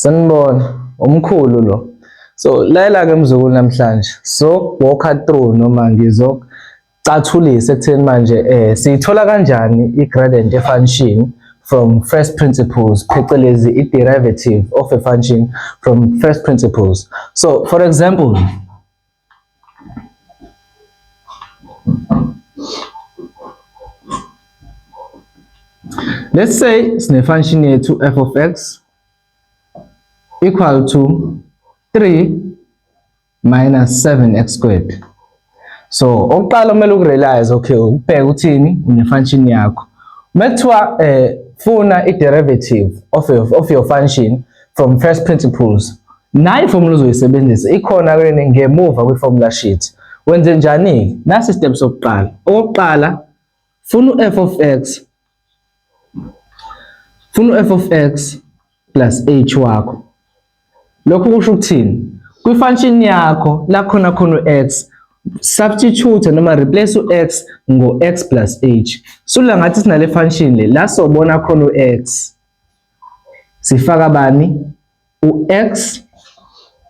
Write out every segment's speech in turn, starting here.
Sanibona, umkhulu lo. So layela ke mzukulu namhlanje. So walk through noma ngizocathulisa ekutheni manje siyithola kanjani i-gradient ye-function from first principles, phecelezi i-derivative of a function from first principles. So for example, let's say sine function yethu f of x equal to 3 minus 7x squared. So oqala kumele ukurealize okay ubheke uthini une function yakho. Mekuthiwa funa i-derivative of your function from first principles. Nayi formula uzoyisebenzisa ikhona kweni ngemuva kwi-formula sheet. Wenze njani? Nasi steps sokuqala. Oqala funa f of x. Funa f of x plus h wakho. Lokho kusho ukuthini? Kwi-function yakho la khona x, substitute noma replace u-x ngo-x plus h. Sula ngathi sinale function le la sobona khona u-x sifaka bani? U-x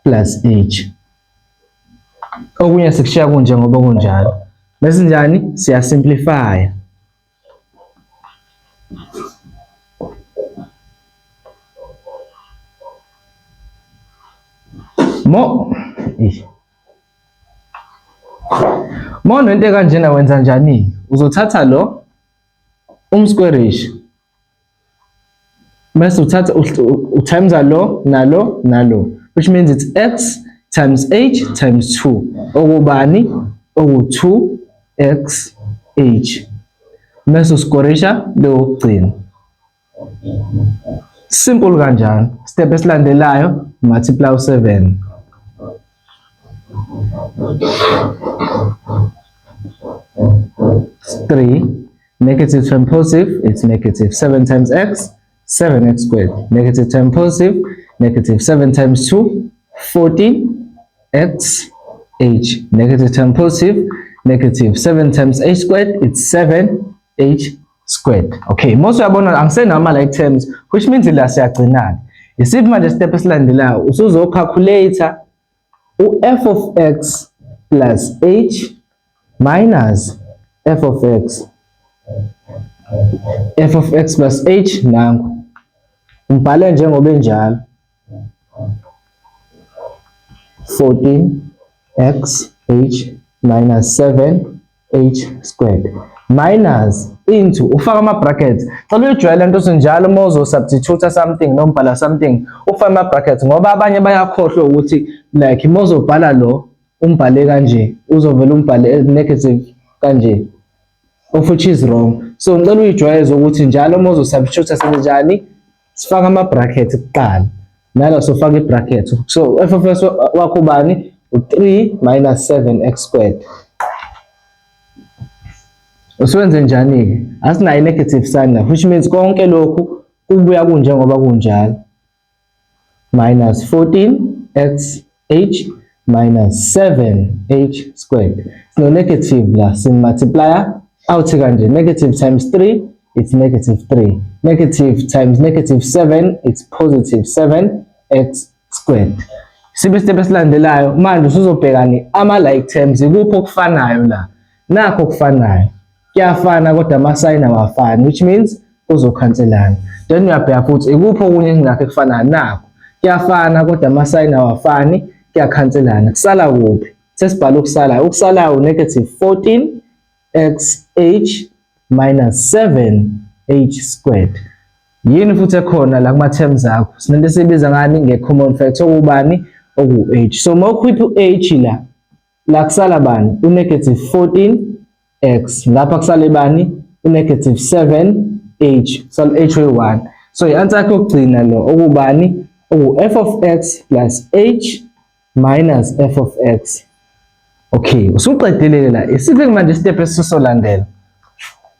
plus h. Okunye sikushiya kunje ngoba kunjalo. Bese njani? Siya simplify. Mona into kanjena wenza njani? Uzothatha lo umsquarish. Bese uthatha times lo nalo nalo, which means it's x times h times 2. Okubani? Oku 2xh. Bese usquarisha lo ugcina. Simple kanjani. Step esilandelayo multiply u7. It's 3 negative times positive, it's negative 7 times x, 7x squared. Negative times positive, negative 7 times 2, 14x h. Negative times positive, negative 7 times h squared, it's 7h squared. Okay, most uyabona angisenama like terms, which means la siyagcinana. Isiphi manje step esilandelayo? Usuzocalculate u-f of x plus h minus f of x. F of x plus h nangu. Umbhale njengoba enjalo. 14x h minus 7h squared. Minus into ufaka ama brackets. Xa uyijwayela into sinjalo uma uzo substitute something noma ubhala something ufaka ama brackets ngoba abanye bayakhohlwa ukuthi like uma uzobhala lo umbhale kanje uzovela umbhale negative kanje, of which is wrong. So ngicela uyijwayeze ukuthi njalo uma uzo substitute senjani sifaka ama brackets kuqala nalo sofaka i bracket. So f of x wakho bani u3 minus 7x squared. Usebenze njani ke? Asinayo negative sign la, which means konke lokhu kubuya kunje ngoba kunjalo. Minus 14x h minus 7h squared. No negative la, sin multiplier out kanje. Negative times 3, it's negative 3. Negative times negative 7, it's positive 7x squared. Sibe step esilandelayo manje usuzobhekani ama like terms ikuphi okufanayo la. Nakho okufanayo. Kuyafana kodwa ama sign awafani, which means uzokhanselana. Then uyabheka futhi ikuphi okunye ngakho kufana nakho. Kuyafana kodwa ama sign awafani, kuyakhanselana. Kusala kuphi? Sesibhala ukusalayo. Ukusalayo u-negative 14xh minus 7h squared. Yini futhi ekhona la kuma terms akho? Sinento esibiza ngani nge-common factor okubani? Oku-h. So uma ukhipha u-h la kusala bani? U-negative 14x. Lapha kusale bani? U-negative 7h. Kusala h way-1. So i-answer yakho yokugcina lo okubani? F of x plus h minus f of x. Okay, usuqedile la. Isiphi manje step esisolandela?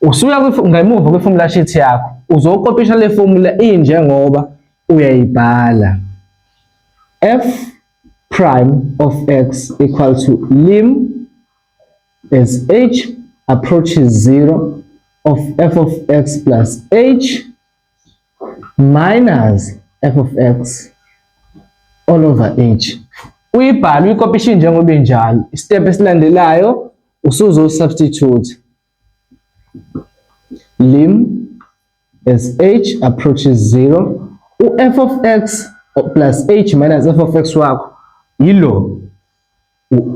Usuya ngemuva kwe-formula sheet yakho. Uzokopisha le formula injengoba uyayibhala. F prime of x equal to lim as h approaches 0 of f of x plus h minus f of x all over h. Uyibhala uyikopisha njengoba injalo. Step esilandelayo usuzo substitute lim as h approaches 0 f of x plus h minus f of x wakho yilo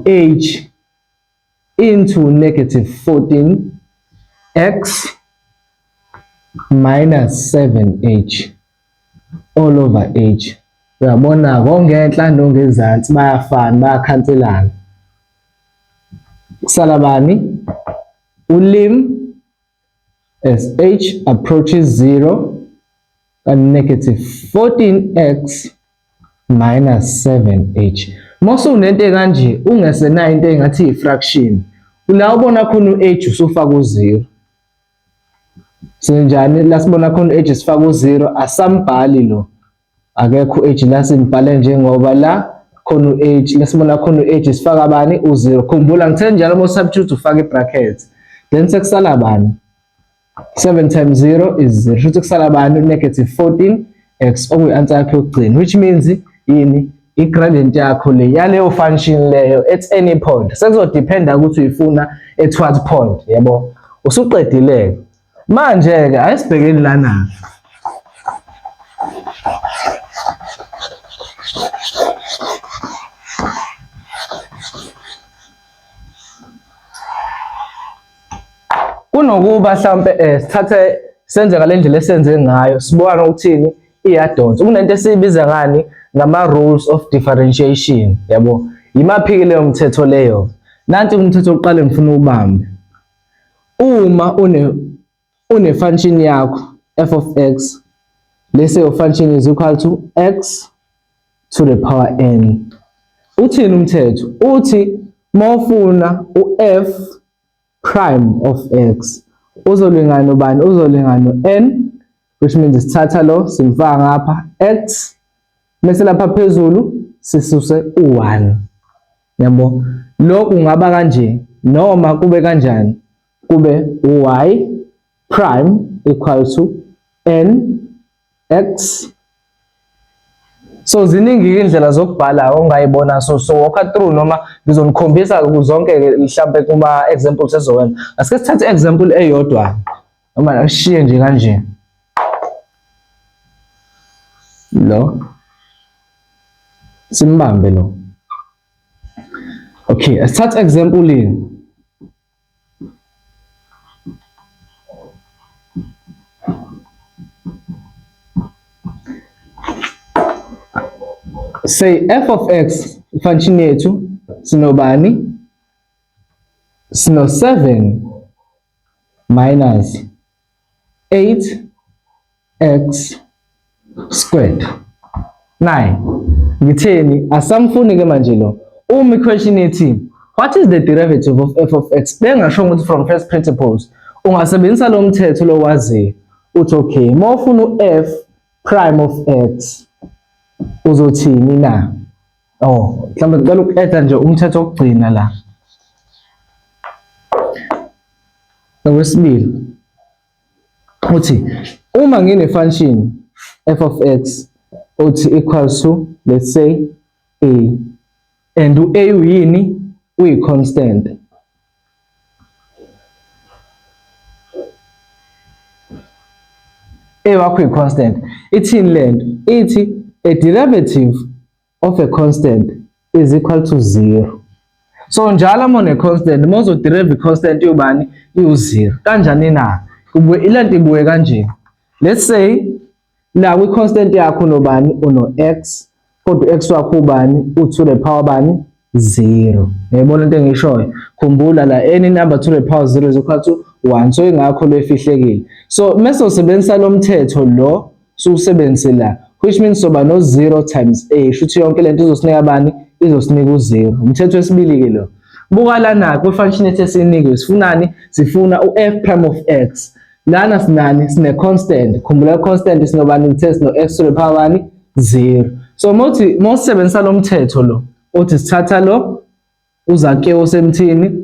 h into negative 14x minus 7h all over h. Uyabona kongenhla nongezansi bayafana bayakhanselana. Kusala bani? Ulim as h approaches 0 and negative 14x minus 7h. Mosu unento kanje ungesena into engathi ifraction. Ula ubona khona u-h usufaka u0. Senjani la sibona khona u-h sifaka u0 asambhali lo. Akekho u-h la simbhale njengoba la khona u-h la sibona khona u-h sifaka bani u0. Khumbula ngithe njalo mo substitute ufaka i-bracket. Then sekusala bani? 7 times 0 is 0. Futhi kusala bani negative 14x okuyi-answer yakho yokugcina, which means yini i-gradient yakho le yaleyo function leyo at any point. Sekuzodependa ukuthi uyifuna at what point, yabo. Usuqedile. Manje ke ayisibhekeni lana. Kunokuba mhlambe sithathe senze ngalendlela esenze ngayo sibona ukuthini iyadonsa. Kunento esibiza ngani ngama rules of differentiation, yabo. Yimaphi leyo mthetho leyo? Nanti umthetho oqala ngifuna ubambe. Uma une function yakho f of x, let's say your function is equal to x to the power n. Uthini umthetho? Uthi mawufuna u-f prime of x uzolingana nobani? Uzolingana n, which means sithatha lo simfaka ngapha x bese lapha phezulu sisuse u1, yabo. Lo kungaba kanje noma kube kanjani, kube y prime equal to n x. So ziningi indlela zokubhala ongayibona, so walk through noma ngizonikhombisa zonke mhlambe kuma examples ezokwenza. Asike sithathe example eyodwa noma ashiye nje kanje lo simbambe lo. Okay, asithathe example ini. Say f of x function yethu sinobani? Sino 7 minus 8x squared 9. Ngitheni asamfuni ke manje lo. Uma question ethi what is the derivative of f of x? Bengasho ukuthi from first principles ungasebenzisa lo mthetho lo wazi uthi okay, mawufuna u-f prime of x uzothini na? Oh, mhlawumbe ngicela uku-add nje umthetho wokugcina la. Okwesibili uthi uma ngine function f of x uthi equals to, let's say, a, and u-a uyini? Uyi-constant. A wakho uyi-constant. Ithini lento? Ithi a derivative of a constant is equal to 0. So njalo uma une-constant, uma uzoderive i-constant yobani? Iwu-0. Kanjani na? Ilento ibuye kanje. Let's say la kwi-constant yakho unobani? Uno-x, kodwa u-x wakho ubani? U-to the power bani? 0. Yayibona into engishoyo? Khumbula la any number to the power 0 is equal to 1. So ingakho lo efihlekile. So mase usebenzisa lo mthetho lo usebenzise la, which means soba no 0 times a. Shuthi yonke lento izosinika bani? Izosinika u0. Umthetho wesibili ke lo. Buka lana kwi-function ethe sinikiwe sifunani? Sifuna u-f prime of x. Lana sinani? Sine constant. Khumbula constant sinobani? Ngithe sino x to the power bani? 0. So mawusebenzisa lo mthetho lo uthi sithatha lo uzake usemthini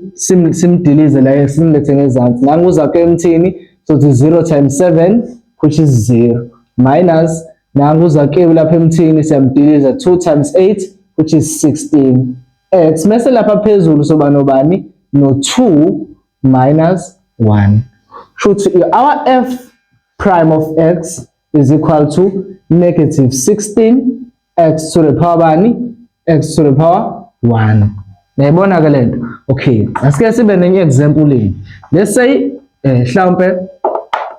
simdilize la simlethe ngezansi. Nangu uzake emthini so uthi 0 times 7 which is 0 minus nangu uzakeo lapha emthini siyamdiliza 2 times 8 which is 16x mase lapha phezulu soba nobani no2 minus 1 should our f prime of x is equal to negative 16x to the power bani x to the power 1 nayibona ke lento okay asike sibe nenye example let's say mhlawumbe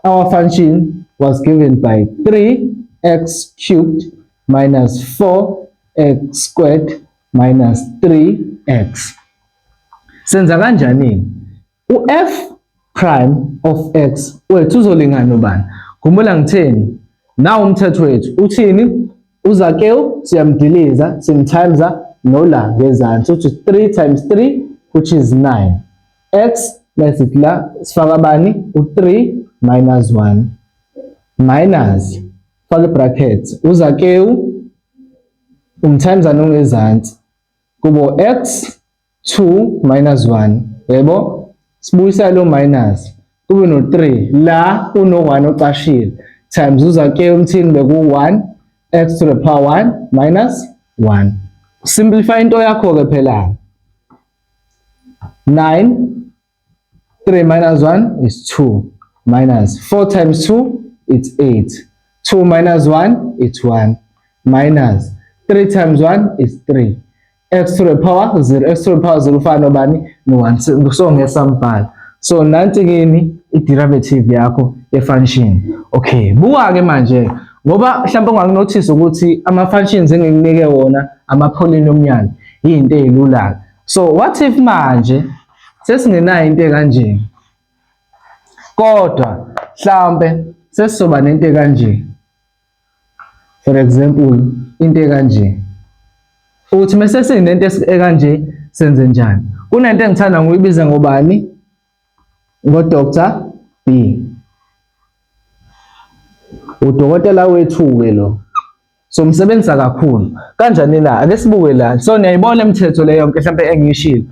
our function was given by 3x cubed minus 4x squared minus 3x. Senza kanjani? U-f prime of x wethu uzolingana nobani? Khumbula ngitheni? Nawu umthetho wethu uthini? Uzakeo siyamdiliza simtimesa nola ngezansi uthi 3 times 3 which is 9. X bese la sifaka bani? U3 minus 1 minus faka brackets uzakeu umtimesa nongezansi kubo x 2 minus 1 yebo sibuyisa lo minus kube no 3 la kuno 1 ocashile times uzakeu umthini beku 1 x to the power 1 minus 1 simplify into yakho ke phela 9 3 minus 1 is 2 minus 4 times 2 it's 8 2 minus 1 it's 1 minus 3 times 1 is 3 x to the power 0 x to the power 0 fana nobani no 1 so ngesambhala so nanti kini i-derivative yakho ye-function okay buka ke manje ngoba mhlawumbe ungaknotice ukuthi ama-functions engikunike wona ama-polynomial into ezilula so what if manje sesingenayo into kanje kodwa mhlawumbe sesizoba nento kanje for example into kanje uthi mase sinento ekanje senze njani kunento engithanda ngoyibiza ngobani ngo-Dr. B udokotela wethu ke lo so umsebenza kakhulu kanjani la ake sibuke la so niyayibona imithetho le yonke mhlawumbe engishilo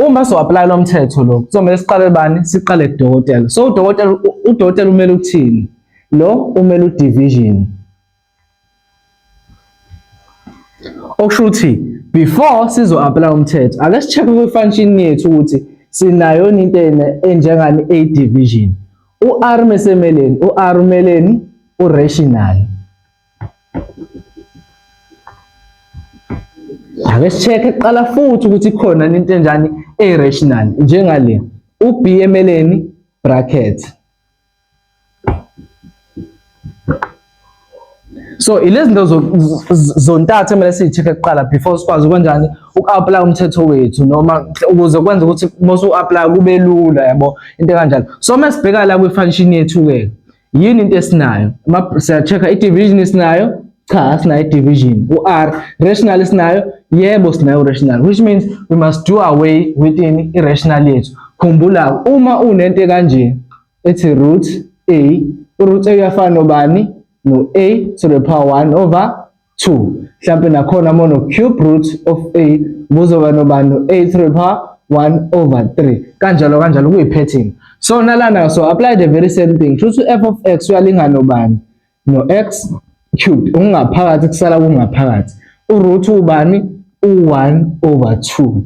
uma so apply lo mthetho lo kuzomela siqale bani siqale kudokotela so udokotela umele ukuthini lo umele udivision okusho ukuthi before sizo apply umthetho ake sicheck kwi-function yethu ukuthi sinayo into enjengani a division u-r mesemeleni u-r umeleni u-rational ake sicheck eqala futhi ukuthi khona into enjani e-rational njengale u-b emeleni bracket so ilezi zinto zontathu emele siyi-check kuqala before sikwazi kanjani uku-apply umthetho wethu noma ukuze kwenza ukuthi mase u-apply kube lula yabo into kanjalo so uma sibheka la kwi-function yethu-ke yini into esinayo siya-check-a i-division esinayo cha sinayo i-division u-r rational esinayo yebo sinayo rational which means we must do away with i-rational yethu khumbula uma unento kanje ethi root a u-root a uyafana nobani no a to the power 1 over 2 mhlawumbe nakhona mono cube root of a kuzoba nobani no a to the power 1 over 3 kanjalo kuyi-pattern so nalana so apply the very same thing futhi f of x uyalingana nobani no x cubed ungaphakathi kusala kungaphakathi u-root ubani u1 over 2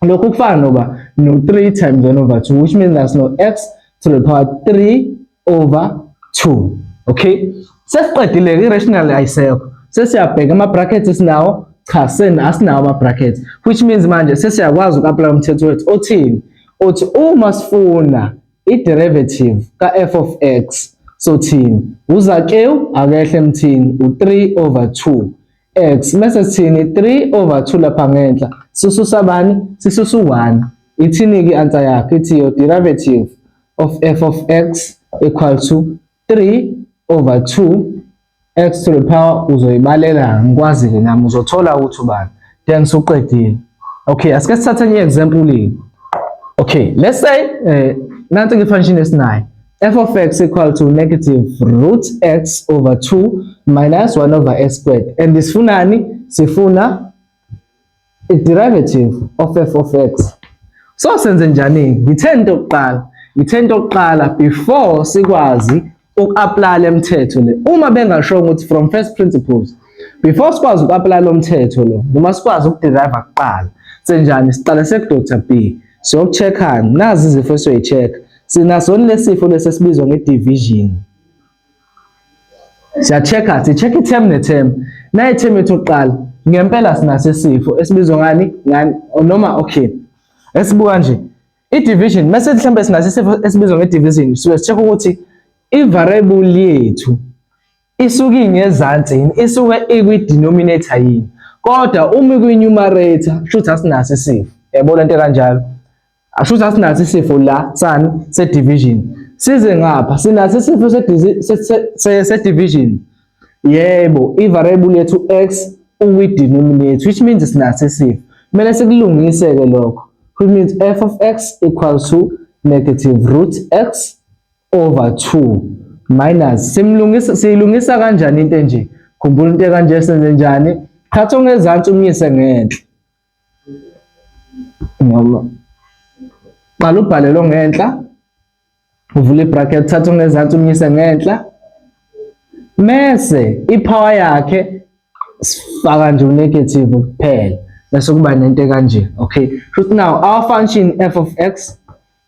lokhu kufana noba no 3 times 1 over 2 which means that's no x to the power 3 over 2 okay sesiqedile i-rational ayisekho sesiyabheka ama-brackets esinawo cha asinawo ama-brackets which means manje sesiyakwazi uku-apply umthetho wethu othini uthi uma sifuna i-derivative ka-f of x so thini uzakeu akehle emthini u3 over 2 x mase sithini 3 over 2 lapha ngenhla sisusa bani sisusa u1 ithini ke answer yakho ithi your derivative of f of x equal to 3 over 2 x to the power uzoyibalela ngikwazi ke nami uzothola ukuthi ubani then suqedile okay asike sithathe enye example le okay let's say nanti ke function esinayo f of x equal to negative root x over 2 minus 1 over x squared and sifunani sifuna a derivative of f of x so senze njani ngithenta ukuqala before sikwazi uku-apply le mithetho le. Uma bengasho ukuthi from first principles, before sikwazi uku-apply lo mthetho lo, noma sikwazi ukuderive kuqala, senjani siqale sek-Dr. B. Siyoku-check-ani, nazi izifo esiyoyi-check. Sinaso lesifo lesesibizwa nge-division. Siya-check-a, si-check i-term ne-term. Na i-term yethu yokuqala, ngempela sinaso isifo esibizwa ngani? Noma okay. Esibuka nje, i-division, mase mhlambe sinaso isifo esibizwa nge-division, so si-check ukuthi i-variable yethu isuke ingezansi yini, isuke ikwi-denominator yini. Kodwa uma ikwi-numerator, kushuthi asinaso isifo. Yabo lento kanjalo. Ashuthi asinaso isifo la sani se-division. Size ngapha, sinaso isifo se-division. Yebo, i-variable yethu x ukwi-denominator, which means sinaso isifo. Kumele sikulungise-ke lokho. Which means f of x equals to negative root x over 2 minus. Siyilungisa kanjani into enje? Khumbula into kanje senze njani? Thatha ongezansi umyise ngenhla. Ngoba qala ubhale lo ngenhla, uvule ibracket, thatha ongezansi umyise ngenhla. Mese ipower yakhe sifaka nje u-negative kuphela. Bese kuba nento kanje. Okay. So now our function f of x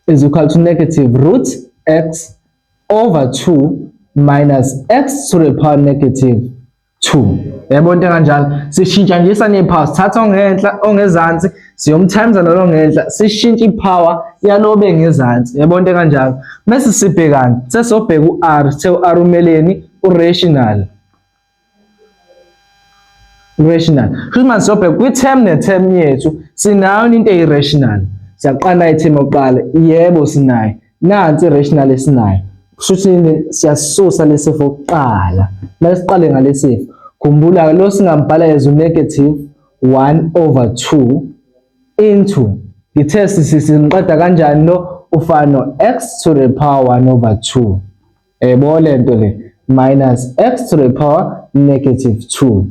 is equal to negative root x over 2 minus x to the power negative 2. Yabo into kanjalo. Sishintshanisa nepower, sithatha ongenhla ongezansi, siyomtimes nalo ngenhla, sishintsha ipower yalo bengezansi. Yabo into kanjalo. Mase sibhekana, sesobheka u-r, sithe u-r umeleni u-rational. Rational. Kusho manje sobheka kwi-term ne-term yethu sinayo into eyi-rational. Siyaqala i-term yokuqala, yebo sinayo. Nansi i-rational esinayo. Kusho ukuthi siyasusa lesifo kuqala. Mase siqale ngalesifo. Khumbula lo singambhala as negative 1 over 2 into i-test sisinqeda kanjani lo ufana no x to the power 1 over 2. Yebo lento le minus x to the power negative 2.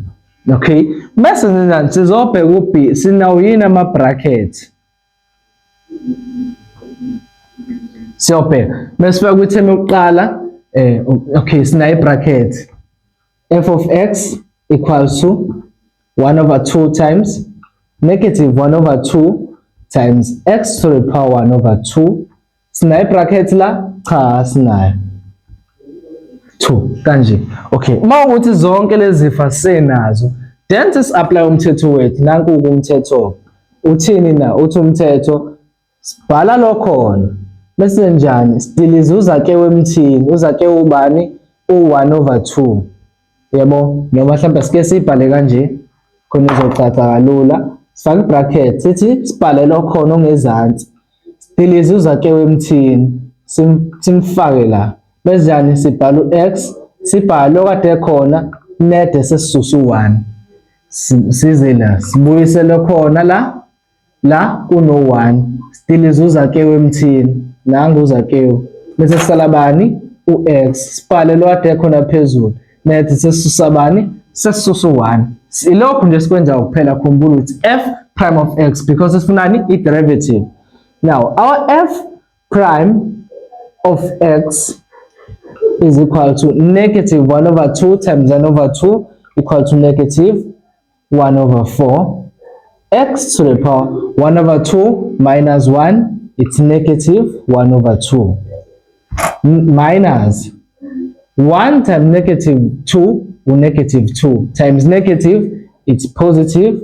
Okay, bese nina sizobheka u-b, sinawo yini ama-bracket. Siyobheka, bese sifaka kwi-term yokuqala, okay, sinayo i-bracket. F of x equals to 1 over 2 times negative 1 over 2 times x to the power 1 over 2. Sinayo i-bracket la? Cha, sinayo. 2 kanje. Okay, uma ukuthi zonke lezi zifa senazo, then sisi-apply umthetho wethu. Nanku umthetho uthini na? Uthi umthetho sibhala lo khona bese njani sidilize uzake wemthini, uzake ubani u1 over 2. Yebo, noma mhlawumbe sike sibhale kanje khona izocaca kalula. Sifaka i-bracket sithi sibhale lo khona ongezansi, sidilize uzake wemthini, simfake la. Bese njani sibhala u-x, sibhale okade khona nede sesisusa u1. Size la sibuyise lo khona la kuno1, sidilize uzake wemthini, nangu uzake. Bese sisala bani u-x, sibhale lo kade khona phezulu nede sesisusa bani, sesisusa u1. Ilokho nje sikwenza kuphela. Khumbula ukuthi f prime of x because sifunani i-derivative. Now our f prime of x is equal to negative 1 over 2 times 1 over 2 equal to negative 1 over 4. X to the power 1 over 2 minus 1, it's negative 1 over 2. Minus 1 times negative 2, or negative 2 times negative, it's positive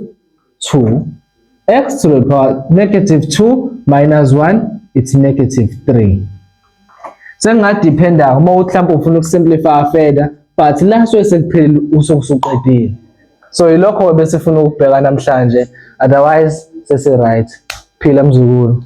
2. X to the power negative 2 minus 1, it's negative 3. Sengadependa uma mhlawumbe ufuna ukusimplify further, but la suke sekuphelile usuqedile. So ilokho bese ufuna ukubheka namhlanje, otherwise sesi right. Phila mzukulu.